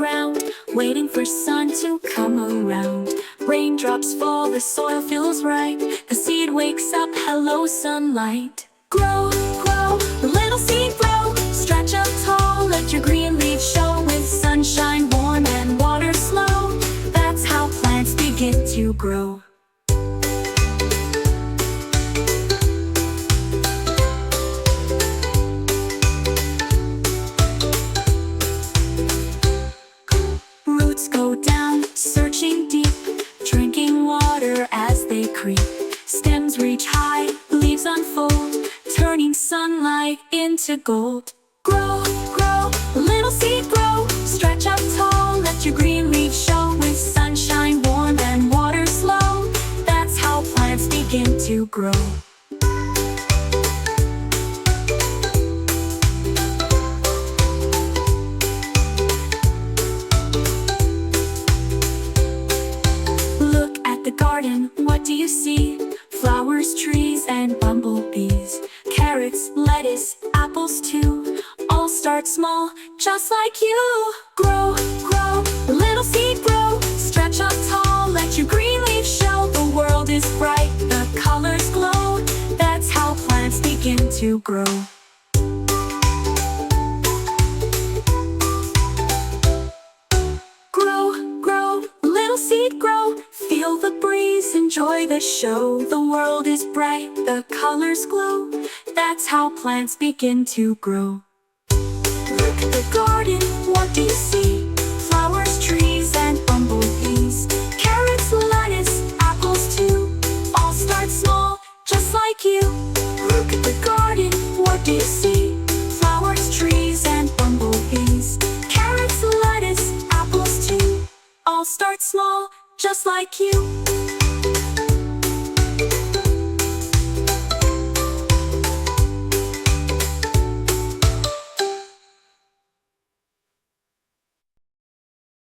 ground, waiting for sun to come around. Raindrops fall, the soil feels right. The seed wakes up, hello sunlight. Grow, grow, little seed grow. Stretch up tall, let your green leaves show. With sunshine warm and water slow, that's how plants begin to grow. Roots go down, searching deep, drinking water as they creep. Stems reach high, leaves unfold, turning sunlight into gold. Grow, grow, little seed grow. Stretch up tall, let your green leaves show. With sunshine warm and water slow, that's how plants begin to grow. The garden, what do you see? Flowers, trees, and bumblebees. Carrots, lettuce, apples too. All start small, just like you. Grow, grow, little seed grow. Stretch up tall, let your green leaves show. The world is bright, the colors glow. That's how plants begin to grow. Grow, grow, little seed grow. Feel the breeze, enjoy the show. The world is bright, the colors glow. That's how plants begin to grow. Look at the garden, what do you see? Flowers, trees, and bumblebees. Carrots, lettuce, apples too. All start small, just like you. Look at the garden, what do you see? Flowers, trees, and bumblebees. Carrots, lettuce, apples too. All start small, just like you.